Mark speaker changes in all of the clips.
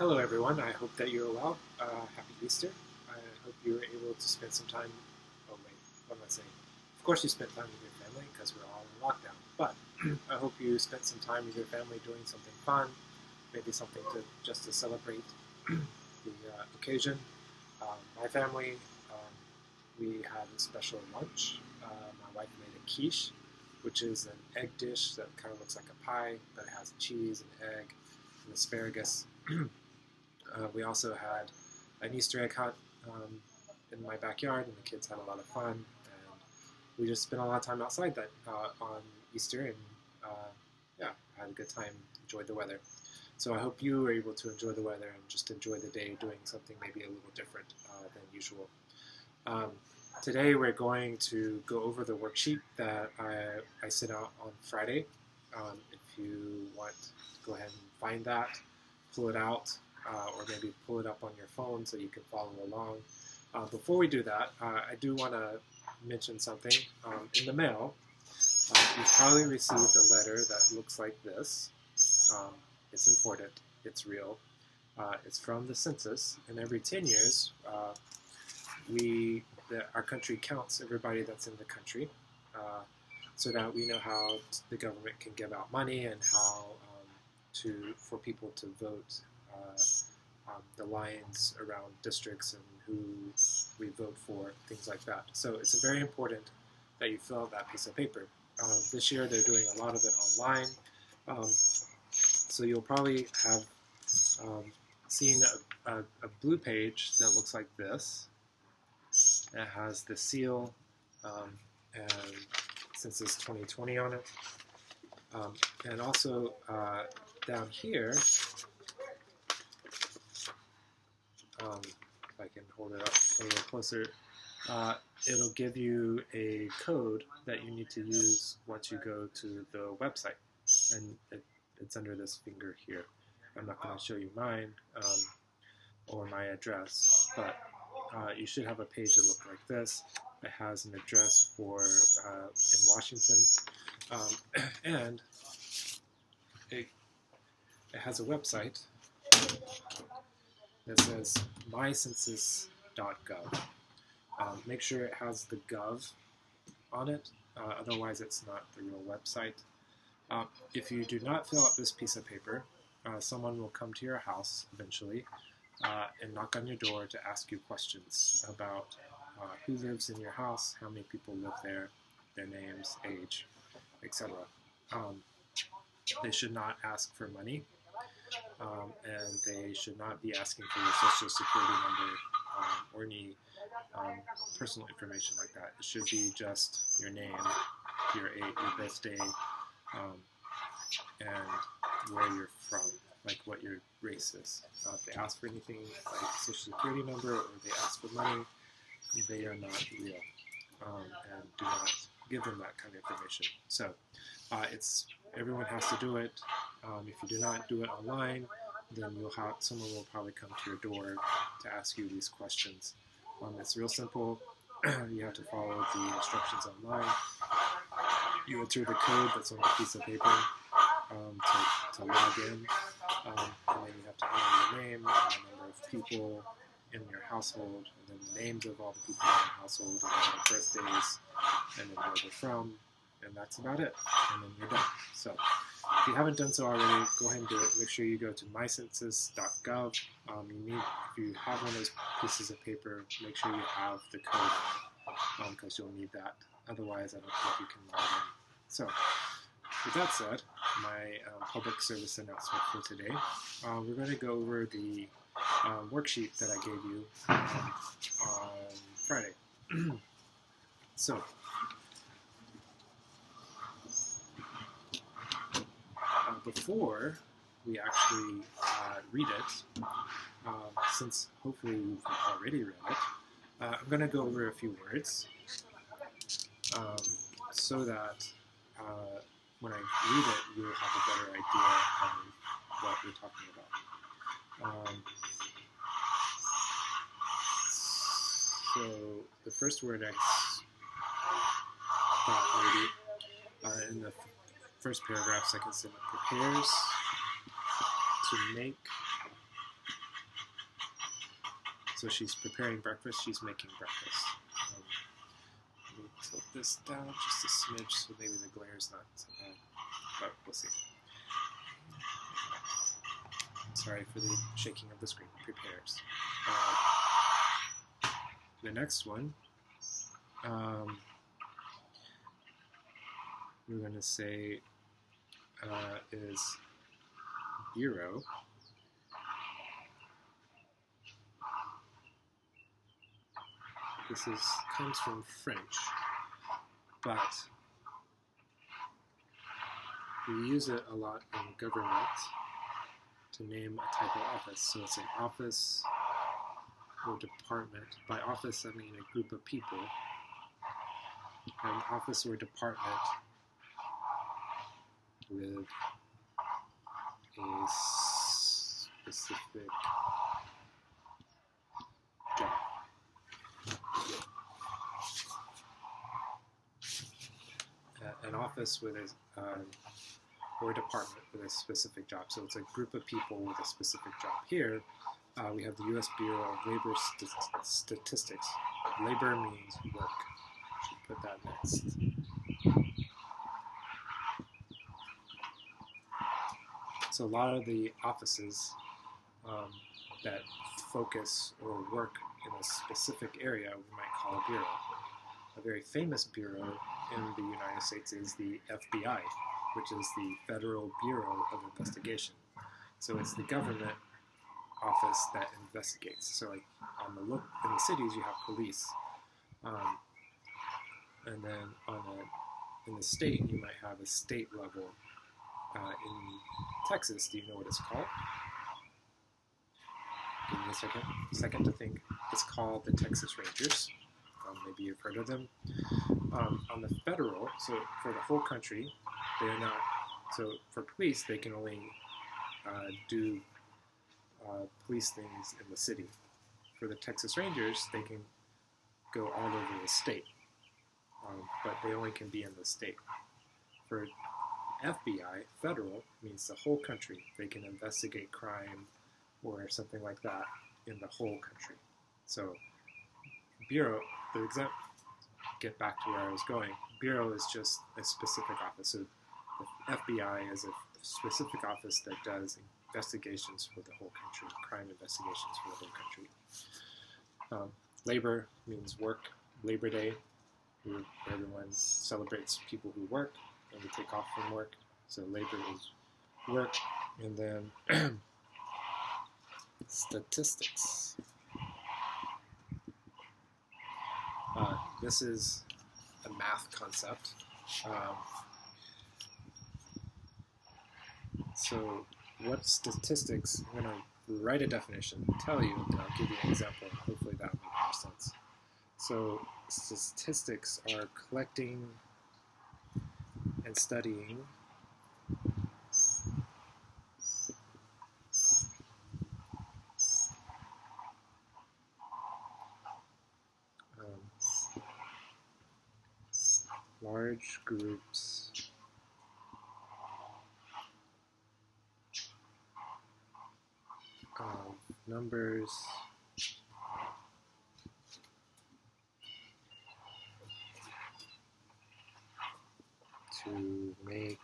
Speaker 1: Hello everyone, I hope that you're well. Happy Easter. I hope you were able to spend some time, oh wait, what am I saying? Of course you spent time with your family because we're all in lockdown, but I hope you spent some time with your family doing something fun, maybe something just to celebrate the occasion. My family, we had a special lunch. My wife made a quiche, which is an egg dish that kind of looks like a pie, but it has cheese and egg and asparagus. We also had an Easter egg hunt in my backyard, and the kids had a lot of fun. And we just spent a lot of time outside on Easter, and yeah, had a good time, enjoyed the weather. So I hope you were able to enjoy the weather and just enjoy the day doing something maybe a little different than usual. Today we're going to go over the worksheet that I sent out on Friday. If you want, go ahead and find that, pull it out, or maybe pull it up on your phone so you can follow along. Before we do that, I do want to mention something. In the mail, you've probably received a letter that looks like this. It's important, it's real. It's from the census, and every 10 years, our country counts everybody that's in the country, so that we know how the government can give out money and how for people to vote the lines around districts and who we vote for, things like that. So it's very important that you fill out that piece of paper. This year they're doing a lot of it online, so you'll probably have seen a blue page that looks like this. It has the seal and Census 2020 on it. And also down here, if I can hold it up a little closer, it'll give you a code that you need to use once you go to the website. And it's under this finger here. I'm not going to show you mine or my address, but you should have a page that looks like this. It has an address for in Washington, and it has a website that says mycensus.gov. Make sure it has the gov on it, otherwise it's not the real website. If you do not fill out this piece of paper, someone will come to your house eventually and knock on your door to ask you questions about who lives in your house, how many people live there, their names, age, etc. They should not ask for money, and they should not be asking for your social security number or any personal information like that. It should be just your name, your age, your birthday, and where you're from, like what your race is. If they ask for anything like social security number or they ask for money, they are not real, and do not give them that kind of information. So everyone has to do it. If you do not do it online, then someone will probably come to your door to ask you these questions. It's real simple. You have to follow the instructions online. You enter the code that's on the piece of paper to log in, and then you have to enter your name and the number of people in your household, and then the names of all the people in your household, and then their birthdays, and then where they're from, and that's about it, and then you're done. So if you haven't done so already, go ahead and do it. Make sure you go to mycensus.gov. If you have one of those pieces of paper, make sure you have the code on it, because you'll need that. Otherwise, I don't think you can log in. So with that said, my public service announcement for today, we're going to go over the worksheet that I gave you on Friday. So, before we actually read it, since hopefully you've already read it, I'm going to go over a few words so that when I read it, you'll have a better idea of what we're talking about. So the first word I thought maybe in the first paragraph, second sentence, prepares to make So she's preparing breakfast, she's making breakfast. Let me tilt this down just a smidge so maybe the glare is not so bad, but we'll see. Sorry for the shaking of the screen. Prepares. The next one, we're going to say is bureau. This comes from French, but we use it a lot in government to name a type of office. So it's an office or department. By office, I mean a group of people. An office or department with a specific job. An office with a or a department with a specific job. So it's a group of people with a specific job. Here, we have the U.S. Bureau of Labor Statistics. Labor means work. Should put that next. So a lot of the offices that focus or work in a specific area, we might call a bureau. A very famous bureau in the United States is the FBI, which is the Federal Bureau of Investigation. So it's the government office that investigates. So like in the cities you have police, and then in the state you might have a state level. In Texas, do you know what it's called? Give me a second to think. It's called the Texas Rangers. Maybe you've heard of them. On the federal, so for the whole country, they are not. So for police, they can only do police things in the city. For the Texas Rangers, they can go all over the state, but they only can be in the state. For FBI, federal, means the whole country. They can investigate crime or something like that in the whole country. So bureau, get back to where I was going. Bureau is just a specific office. So the FBI is a specific office that does investigations for the whole country, crime investigations for the whole country. Labor means work. Labor Day, everyone celebrates people who work and we take off from work. So labor is work. And then statistics. This is a math concept. So what statistics, I'm going to write a definition, tell you, and I'll give you an example. Hopefully that will make more sense. So statistics are collecting and studying large groups of numbers to make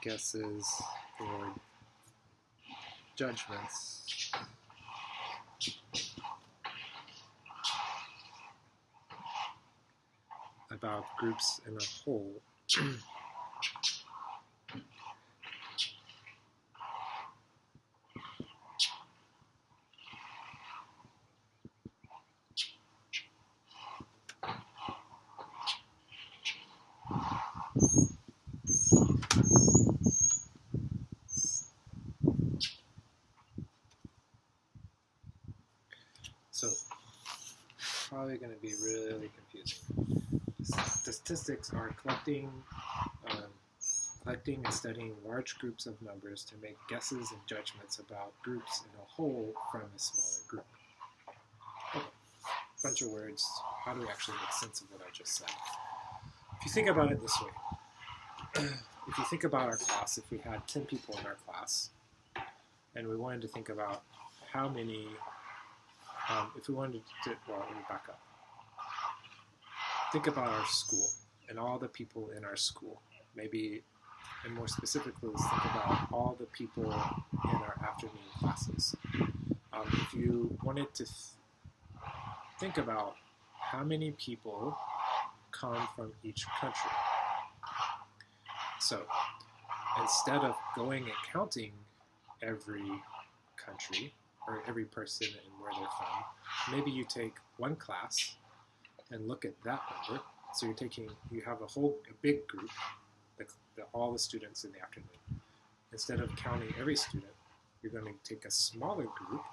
Speaker 1: guesses or judgments about groups in a whole. So, probably going to be really confusing. Statistics are collecting and studying large groups of numbers to make guesses and judgments about groups in a whole from a smaller group. Okay. Bunch of words. How do we actually make sense of what I just said? If you think about it this way, if you think about our class, if we had 10 people in our class, and we wanted to think about how many, if we wanted to, well, let me back up. Think about our school and all the people in our school. Maybe, and more specifically, let's think about all the people in our afternoon classes. If you wanted to think about how many people come from each country. So instead of going and counting every country or every person and where they're from, maybe you take one class and look at that number. So you have a big group, all the students in the afternoon. Instead of counting every student, you're going to take a smaller group,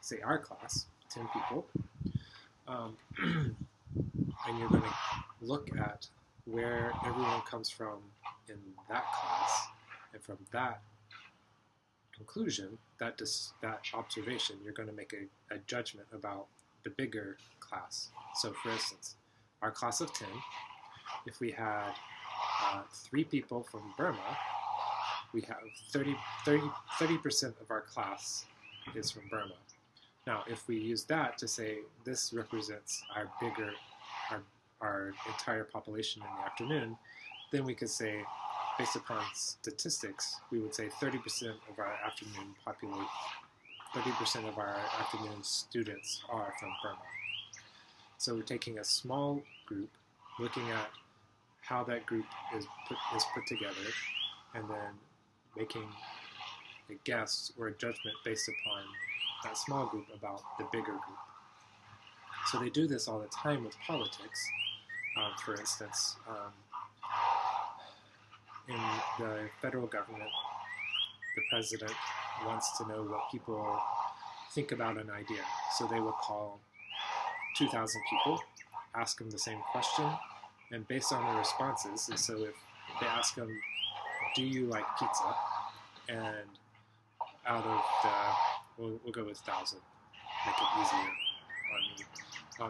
Speaker 1: say our class, 10 people, and you're going to look at where everyone comes from in that class, and from that conclusion, that observation, you're going to make a judgment about the bigger class. So for instance, our class of 10, if we had 3 people from Burma, we have 30% of our class is from Burma. Now, if we use that to say this represents our entire population in the afternoon, then we could say, based upon statistics, we would say 30% of our afternoon 30% of our afternoon students are from Burma. So we're taking a small group, looking at how that group is put together, and then making a guess or a judgment based upon that small group about the bigger group. So they do this all the time with politics. For instance, in the federal government, the president wants to know what people think about an idea. So they will call 2,000 people, ask them the same question, and based on their responses, and so if they ask them, do you like pizza? And out of we'll go with 1,000, make it easier on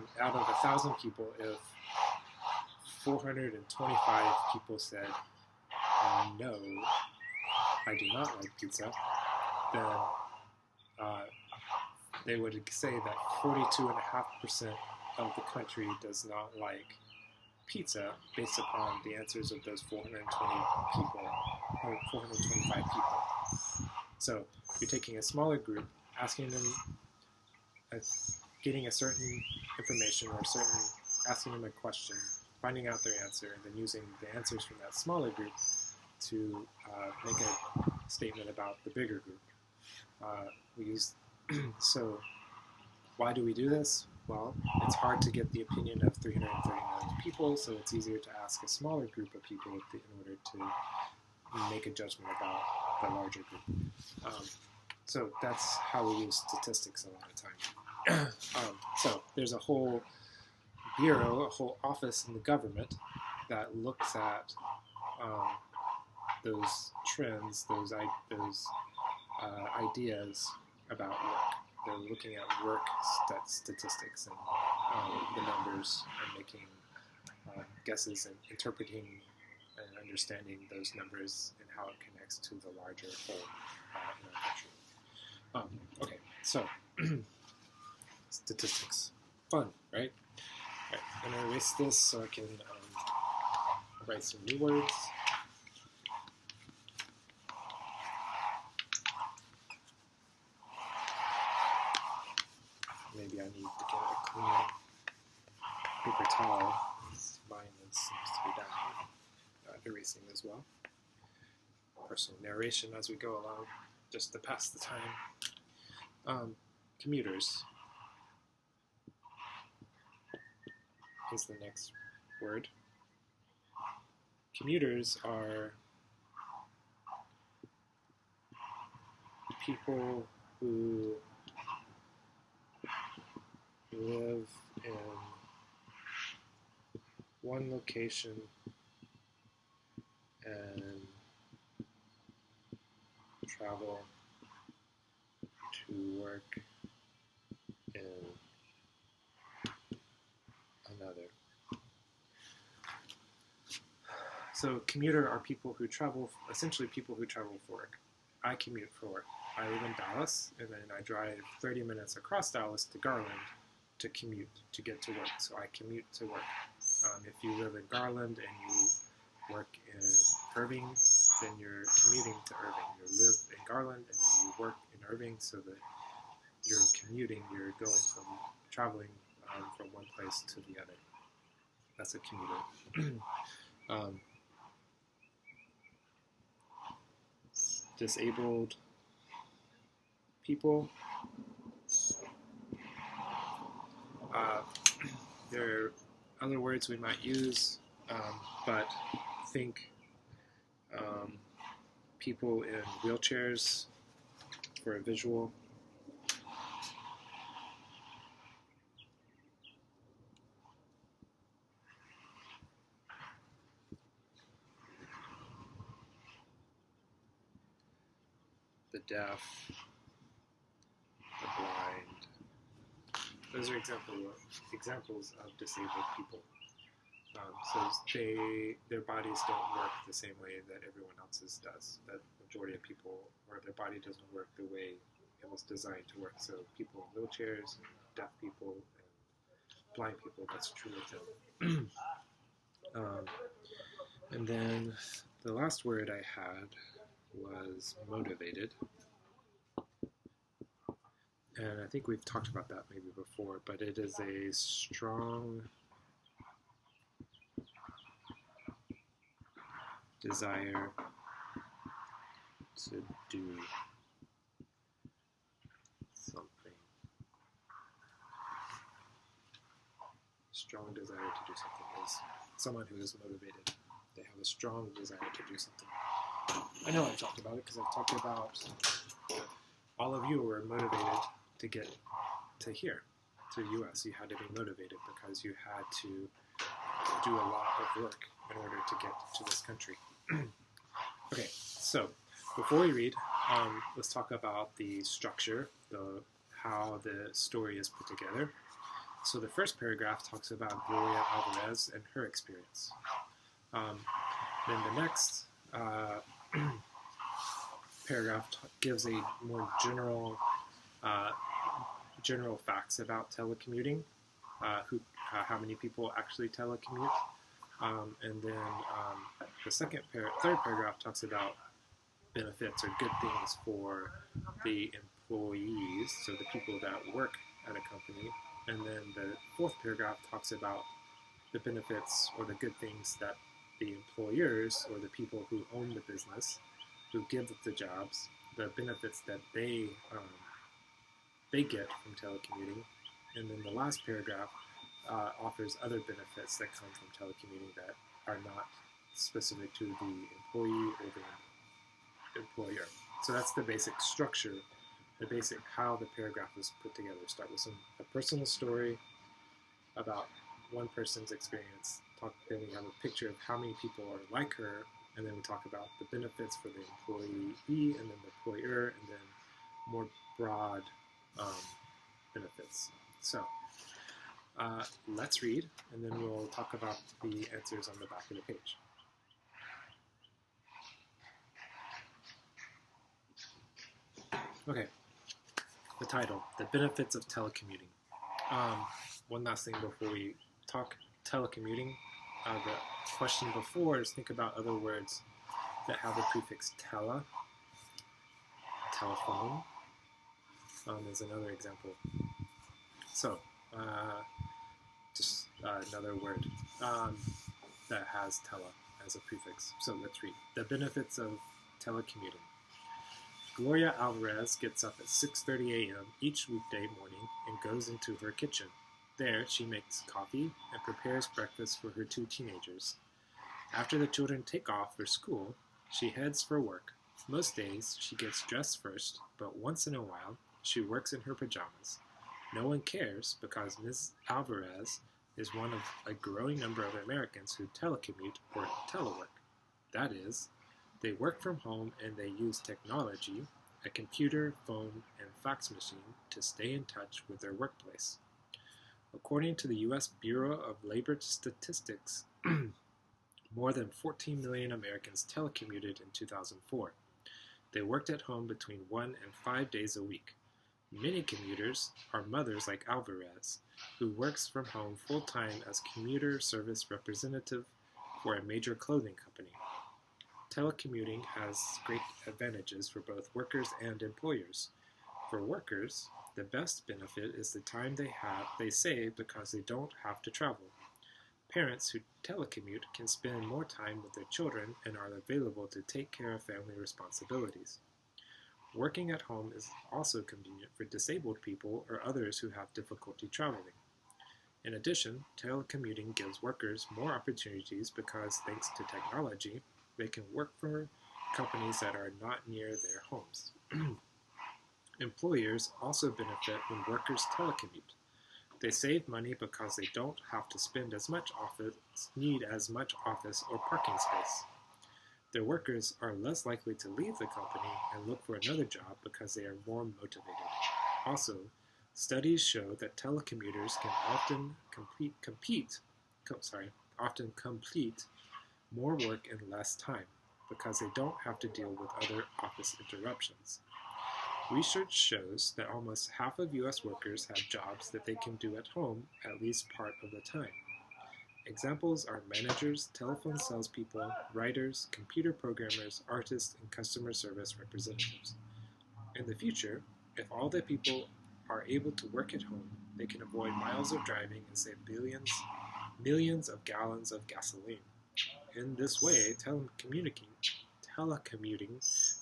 Speaker 1: me. Out of 1,000 people, if 425 people said, no, I do not like pizza, then they would say that 42.5% of the country does not like pizza based upon the answers of those 420 people, or 425 people. So you're taking a smaller group, asking them, getting a certain information or asking them a question, finding out their answer, and then using the answers from that smaller group to make a statement about the bigger group. So why do we do this? Well, it's hard to get the opinion of 339 people, so it's easier to ask a smaller group of people in order to make a judgment about the larger group. So that's how we use statistics a lot of time. So there's a whole bureau, a whole office in the government that looks at those trends, those ideas about work. They're looking at work statistics and the numbers and making guesses and interpreting and understanding those numbers and how it connects to the larger whole in our country. Okay, so statistics. Fun, right? All right, I'm going to erase this so I can write some new words. Maybe I need to get a clean paper towel. Mine seems to be down. Erasing as well. Personal narration as we go along, just to pass the time. Commuters is the next word. Commuters are people who live in one location and travel to work in another. So commuter are people who travel, essentially people who travel for work. I commute for work. I live in Dallas, and then I drive 30 minutes across Dallas to Garland to commute, to get to work. So I commute to work. If you live in Garland and you work in Irving, then you're commuting to Irving. You live in Garland and then you work in Irving, so that you're commuting, you're going from traveling from one place to the other. That's a commuter. Disabled people. There are other words we might use, but think people in wheelchairs for a visual. The deaf, the blind. Those are examples of disabled people. So their bodies don't work the same way that everyone else's does. That majority of people, or their body doesn't work the way it was designed to work. So people in wheelchairs, and deaf people, and blind people, that's true of them. And then the last word I had was motivated. And I think we've talked about that maybe before, but it is a strong desire to do something. Strong desire to do something is someone who is motivated. They have a strong desire to do something. I know I've talked about it because I've talked about all of you were motivated to get to here, to the U.S. You had to be motivated because you had to do a lot of work in order to get to this country. Okay, so before we read, let's talk about the structure, how the story is put together. So the first paragraph talks about Gloria Alvarez and her experience. Then the next paragraph gives a more general facts about telecommuting, how many people actually telecommute, and then the third paragraph talks about benefits or good things for the employees, so the people that work at a company, and then the fourth paragraph talks about the benefits or the good things that the employers or the people who own the business, who give the jobs, the benefits that they get from telecommuting. And then the last paragraph offers other benefits that come from telecommuting that are not specific to the employee or the employer. So that's the basic structure, the basic how the paragraph is put together. Start with a personal story about one person's experience. Then we have a picture of how many people are like her, and then we talk about the benefits for the employee, and then the employer, and then more broad benefits. So let's read, and then we'll talk about the answers on the back of the page. Okay, the title, The Benefits of Telecommuting. One last thing before we talk telecommuting. The question before is think about other words that have the prefix tele. Telephone is another example. So, just another word that has tele as a prefix. So let's read. The benefits of telecommuting. Gloria Alvarez gets up at 6:30 a.m. each weekday morning and goes into her kitchen. There, she makes coffee and prepares breakfast for her 2 teenagers. After the children take off for school, she heads for work. Most days, she gets dressed first, but once in a while, she works in her pajamas. No one cares because Ms. Alvarez is one of a growing number of Americans who telecommute or telework. That is, they work from home and they use technology, a computer, phone, and fax machine to stay in touch with their workplace. According to the U.S. Bureau of Labor Statistics, More than 14 million Americans telecommuted in 2004. They worked at home between 1 and 5 days a week. Many commuters are mothers like Alvarez, who works from home full-time as commuter service representative for a major clothing company. Telecommuting has great advantages for both workers and employers. For workers, the best benefit is the time they save because they don't have to travel. Parents who telecommute can spend more time with their children and are available to take care of family responsibilities. Working at home is also convenient for disabled people or others who have difficulty traveling. In addition, telecommuting gives workers more opportunities because, thanks to technology, they can work for companies that are not near their homes. Employers also benefit when workers telecommute. They save money because they don't have to need as much office or parking space. Their workers are less likely to leave the company and look for another job because they are more motivated. Also, studies show that telecommuters can often complete more work in less time because they don't have to deal with other office interruptions. Research shows that almost half of U.S. workers have jobs that they can do at home at least part of the time. Examples are managers, telephone salespeople, writers, computer programmers, artists, and customer service representatives. In the future, if all the people are able to work at home, they can avoid miles of driving and save millions of gallons of gasoline. In this way, telecommuting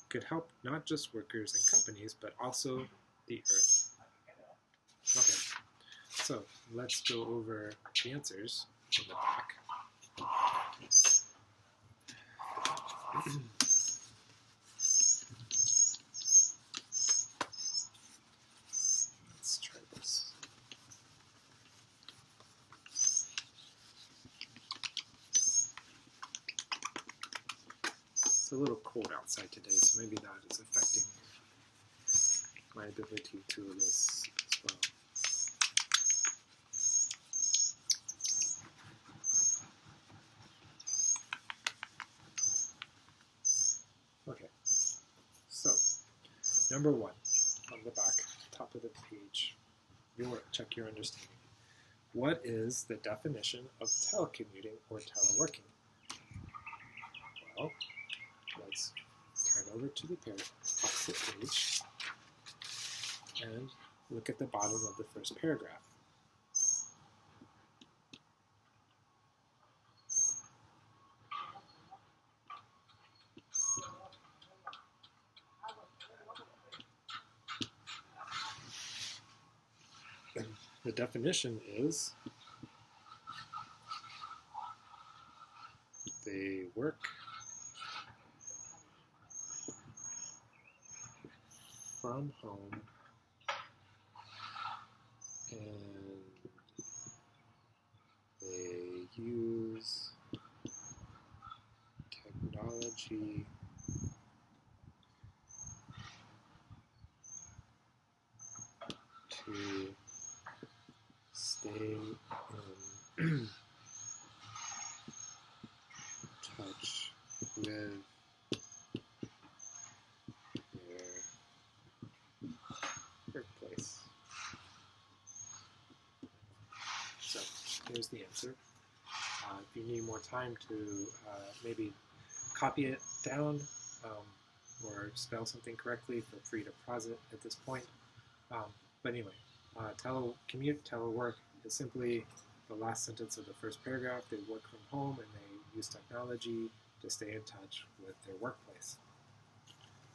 Speaker 1: could help not just workers and companies, but also the Earth. Okay, so let's go over the answers in the back. Let's try this. It's a little cold outside today, so maybe that is affecting my ability to erase as well. Okay, so number 1 on the back, top of the page, check your understanding. What is the definition of telecommuting or teleworking? Well, let's turn over to the opposite page and look at the bottom of the first paragraph. The definition is they work from home and they use technology to stay in touch with their workplace. So here's the answer. If you need more time to maybe copy it down or spell something correctly, feel free to pause it at this point. But anyway, telework is simply the last sentence of the first paragraph. They work from home and they use technology to stay in touch with their workplace.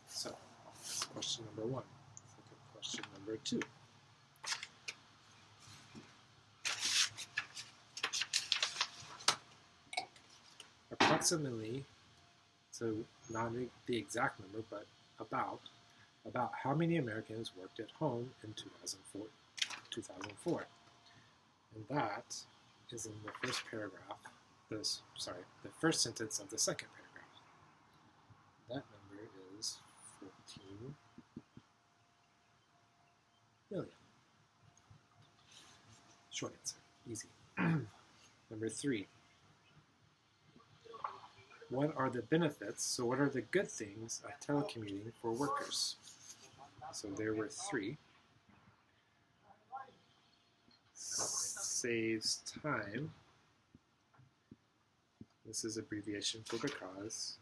Speaker 1: So that's question number 1. Look at question number 2. Approximately, so not the exact number, but about how many Americans worked at home in 2004. And that is in the first paragraph, the first sentence of the second paragraph. That number is 14 million. Short answer, easy. Number 3. what are the benefits? So what are the good things of telecommuting for workers? So there were three. Saves time. This is abbreviation for because.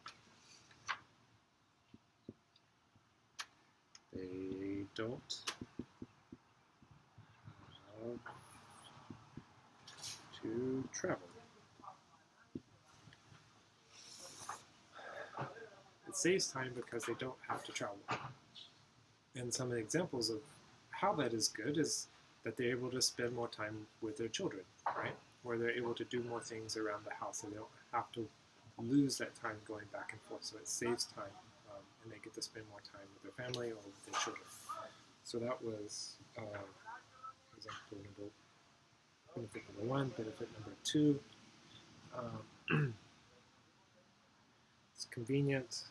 Speaker 1: They don't have to travel. It saves time because they don't have to travel. And some examples of how that is good is that they're able to spend more time with their children, right? Where they're able to do more things around the house and they don't have to lose that time going back and forth. So it saves time and they get to spend more time with their family or with their children. So that was example benefit number one. Benefit number two, it's convenient.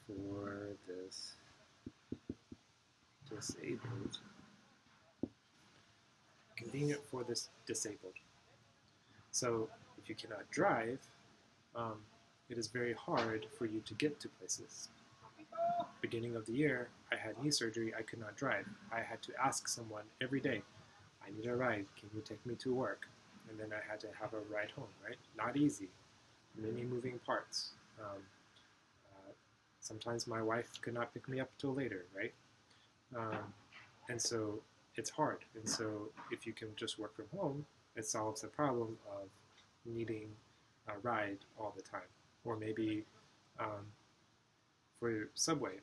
Speaker 1: For this disabled. Convenient for this disabled. So if you cannot drive, it is very hard for you to get to places. Beginning of the year, I had knee surgery. I could not drive. I had to ask someone every day, I need a ride. Can you take me to work? And then I had to have a ride home, right? Not easy. Many moving parts. Sometimes my wife could not pick me up till later, right? And so it's hard. And so if you can just work from home, it solves the problem of needing a ride all the time. Or maybe for subway,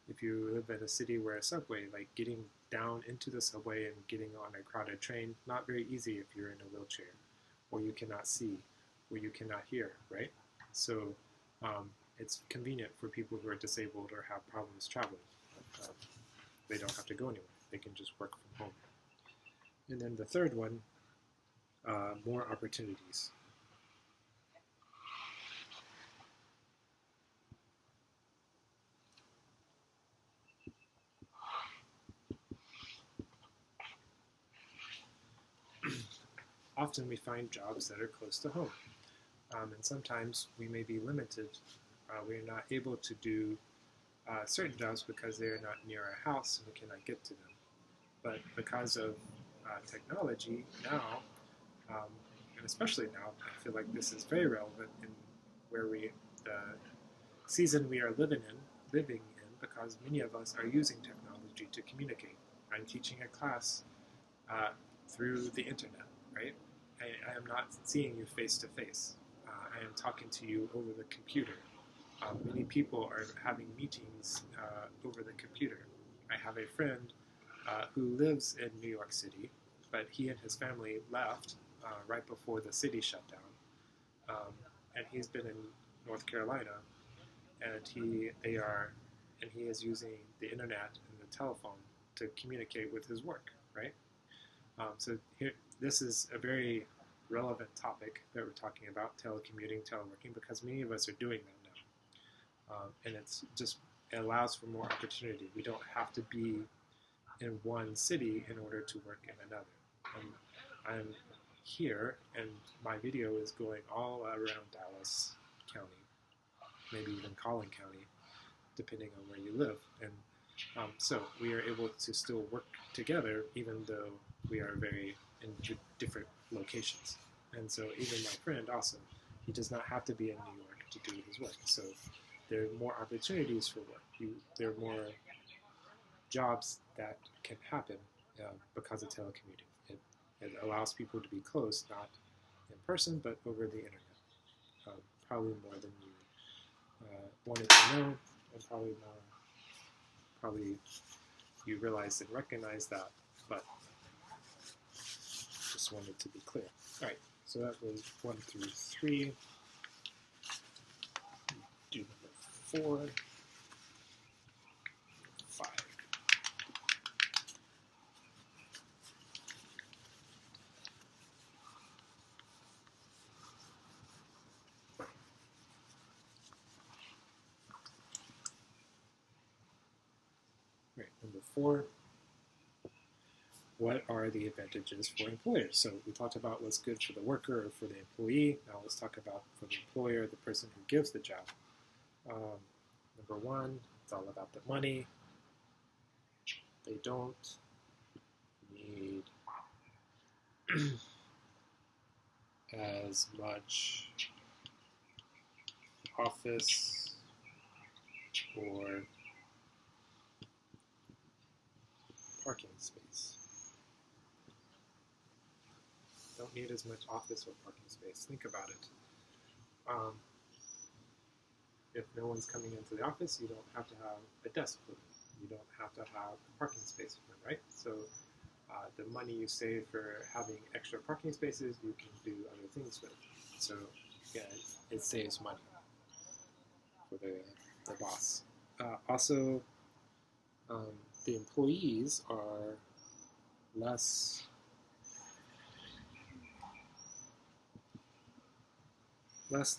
Speaker 1: if you live in a city where a subway, like getting down into the subway and getting on a crowded train, not very easy if you're in a wheelchair, or you cannot see, or you cannot hear, right? So it's convenient for people who are disabled or have problems traveling. They don't have to go anywhere. They can just work from home. And then the third one, more opportunities. Often we find jobs that are close to home. And sometimes we may be limited. We're not able to do certain jobs because they're not near our house and we cannot get to them. But because of technology now, and especially now, I feel like this is very relevant in where the season we are living in, because many of us are using technology to communicate. I'm teaching a class through the internet, right? I am not seeing you face to face. I am talking to you over the computer. Many people are having meetings over the computer. I have a friend who lives in New York City, but he and his family left right before the city shut down. And he's been in North Carolina, and he is using the internet and the telephone to communicate with his work, right? So here, this is a very relevant topic that we're talking about, telecommuting, teleworking, because many of us are doing that now. And it allows for more opportunity. We don't have to be in one city in order to work in another. I'm here, and my video is going all around Dallas County, maybe even Collin County, depending on where you live. And so we are able to still work together, even though we are very in different locations. And so even my friend also, he does not have to be in New York to do his work. So there are more opportunities for work. There are more jobs that can happen because of telecommuting. It allows people to be close, not in person, but over the internet. Probably more than you wanted to know, and probably you realized and recognized that, but just wanted to be clear. All right, so that was 1 through 3. Do number 4, 5. Right, number 4. what are the advantages for employers? So we talked about what's good for the worker or for the employee. Now let's talk about for the employer, the person who gives the job. Number one, it's all about the money. They don't need as much office or parking space. Don't need as much office or parking space. Think about it. If no one's coming into the office, you don't have to have a desk for them. You don't have to have a parking space for them, right? So the money you save for having extra parking spaces, you can do other things with. So yeah, it saves money for the boss. Also, the employees are less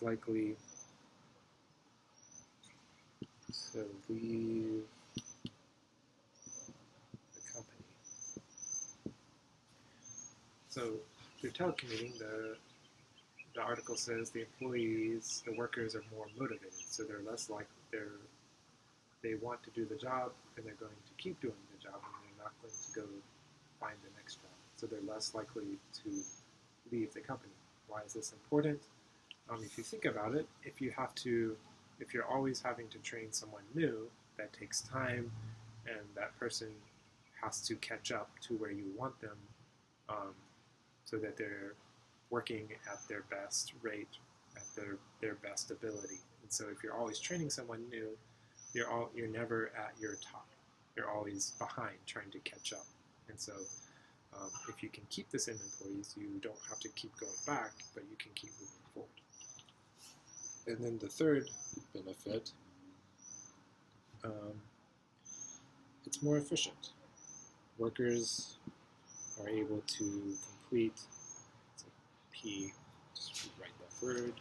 Speaker 1: likely to leave the company. So through telecommuting, the article says the employees, the workers are more motivated, so they're less like they want to do the job and they're going to keep doing the job and they're not going to go find the next job. So they're less likely to leave the company. Why is this important? If you think about it, if you're always having to train someone new, that takes time, and that person has to catch up to where you want them, so that they're working at their best rate, at their best ability. And so if you're always training someone new, you're never at your top. You're always behind, trying to catch up. And so if you can keep the same employees, you don't have to keep going back, but you can keep moving forward. And then the third benefit, it's more efficient. Workers are able to complete, it's a P, just rewrite that word.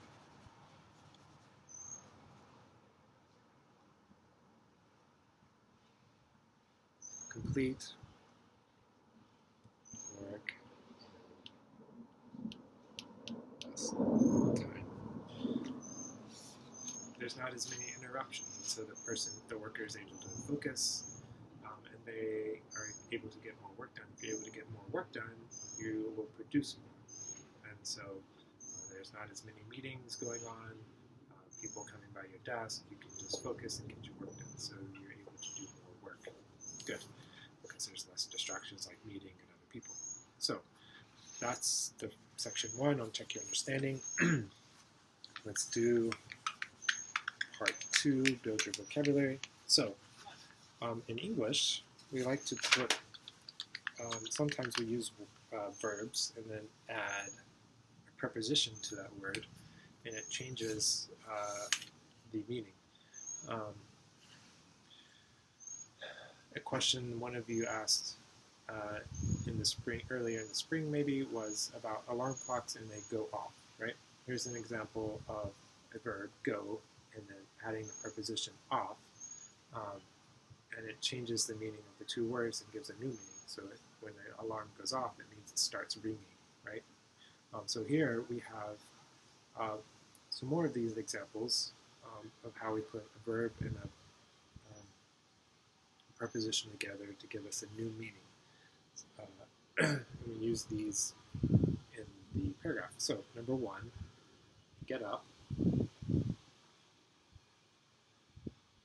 Speaker 1: Complete work less time. There's not as many interruptions, so the worker is able to focus, and they are able to get more work done. If you're able to get more work done, you will produce more. And so there's not as many meetings going on, people coming by your desk. You can just focus and get your work done, so you're able to do more work. Good, because there's less distractions like meeting and other people. So that's the section 1 on Check Your Understanding. Let's do part 2, Build Your Vocabulary. So in English, we like to put, sometimes we use verbs and then add a preposition to that word, and it changes the meaning. A question one of you asked earlier in the spring maybe, was about alarm clocks and they go off, right? Here's an example of a verb, go, and then adding the preposition off, and it changes the meaning of the two words and gives a new meaning. So when the alarm goes off, it means it starts ringing, right? So here we have some more of these examples of how we put a verb and a preposition together to give us a new meaning. We use these in the paragraph. So number 1, get up.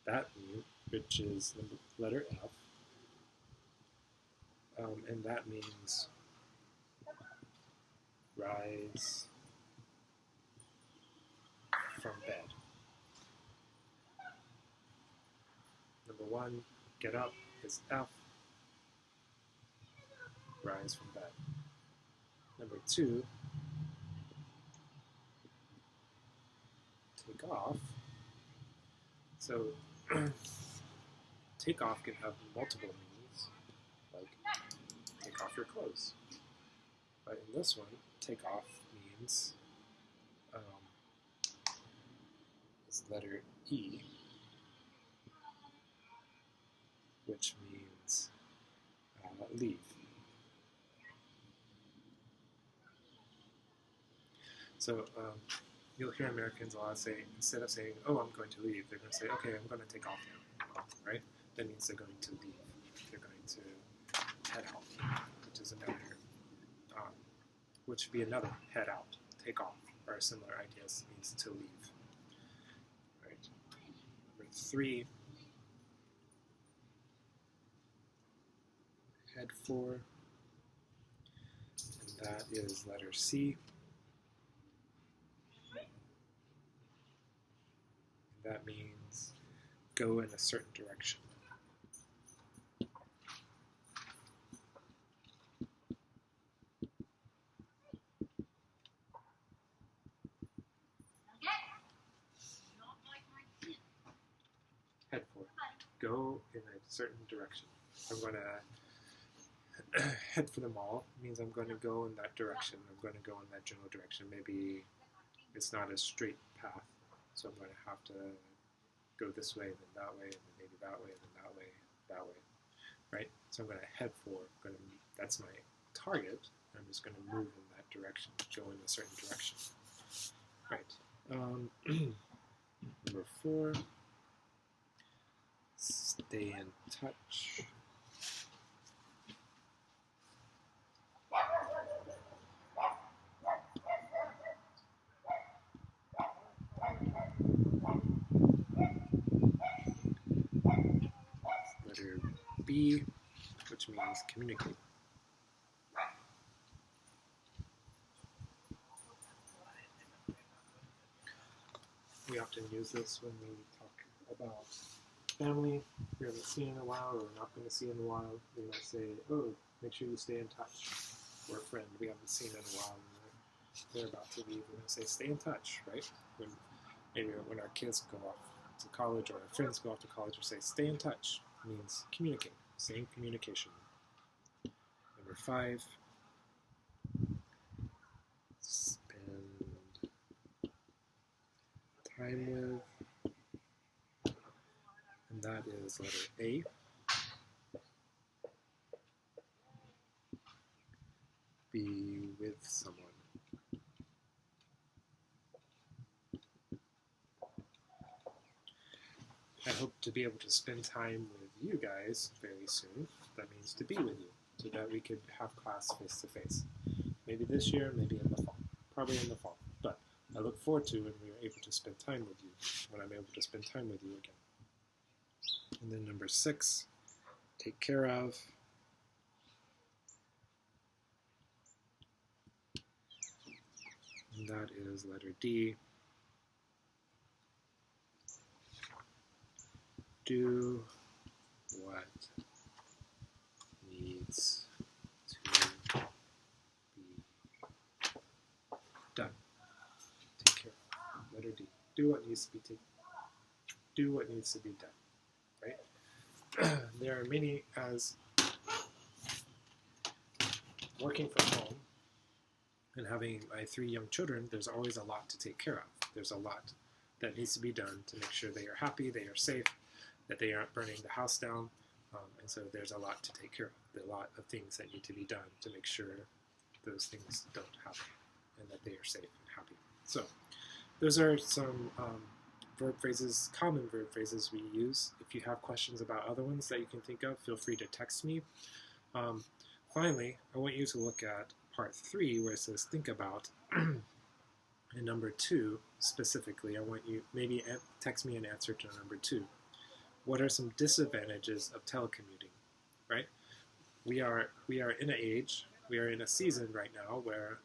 Speaker 1: That means, which is the letter F, and that means rise from bed. Number 1, get up is F, rise from bed. Number 2, take off. So take off can have multiple meanings, like take off your clothes. But in this one, take off means this letter E, which means leave. So you'll hear Americans a lot say, instead of saying, oh, I'm going to leave, they're going to say, okay, I'm going to take off now, right? That means they're going to leave. They're going to head out, which is another, which would be another head out, take off, or similar ideas, means to leave. Right. Number 3, head for, and that is letter C. That means go in a certain direction. Head for. Go in a certain direction. I'm going to head for the mall. It means I'm going to go in that direction. I'm going to go in that general direction. Maybe it's not a straight path, so I'm going to have to go this way, then that way, and then maybe that way, and then that way, that way, right? So I'm going to head for. That's my target. I'm just going to move in that direction, go in a certain direction, right? Number 4, stay in touch. Letter B, which means communicate. We often use this when we talk about family we haven't seen in a while or we're not going to see in a while. We might say, oh, make sure you stay in touch. Or a friend we haven't seen in a while and they're about to leave. We're going to say, stay in touch, right? Maybe when our kids go off to college or our friends go off to college, we say, stay in touch. It means communicate, same communication. Number 5, spend time with, and that is letter A. Be with someone. I hope to be able to spend time with you guys very soon. That means to be with you, so that we could have class face to face. Maybe this year, maybe in the fall. Probably in the fall. But I look forward to when we are able to spend time with you, when I'm able to spend time with you again. And then number 6, take care of. And that is letter D. Do what needs to be done. Take care of. Letter D. Do what needs to be do what needs to be done. Right? There are many, as working from home and having my 3 young children, there's always a lot to take care of. There's a lot that needs to be done to make sure they are happy, they are safe, that they aren't burning the house down, and so there's a lot to take care of. There are a lot of things that need to be done to make sure those things don't happen and that they are safe and happy. So those are some verb phrases, common verb phrases we use. If you have questions about other ones that you can think of, feel free to text me. Finally, I want you to look at part 3 where it says think about. And number 2 specifically, I want you maybe text me an answer to number 2. What are some disadvantages of telecommuting, right? We are in an age, we are in a season right now where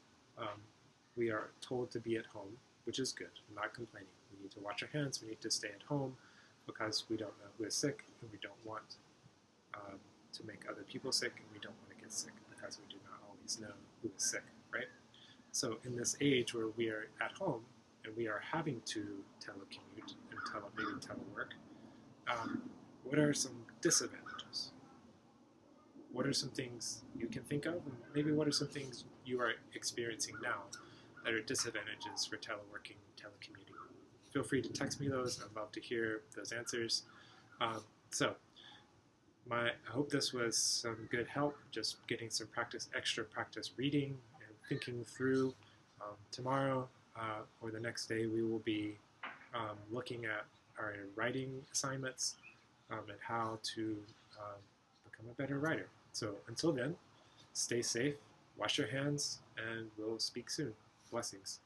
Speaker 1: we are told to be at home, which is good. I'm not complaining. We need to wash our hands. We need to stay at home because we don't know who is sick, and we don't want to make other people sick, and we don't want to get sick because we do not always know who is sick, right? So in this age where we are at home and we are having to telecommute and maybe telework, what are some disadvantages? What are some things you can think of? And maybe what are some things you are experiencing now that are disadvantages for teleworking, telecommuting? Feel free to text me those. I'd love to hear those answers. I hope this was some good help, just getting some extra practice reading and thinking through. Tomorrow or the next day, we will be looking at our writing assignments and how to become a better writer. So until then, stay safe, wash your hands, and we'll speak soon. Blessings.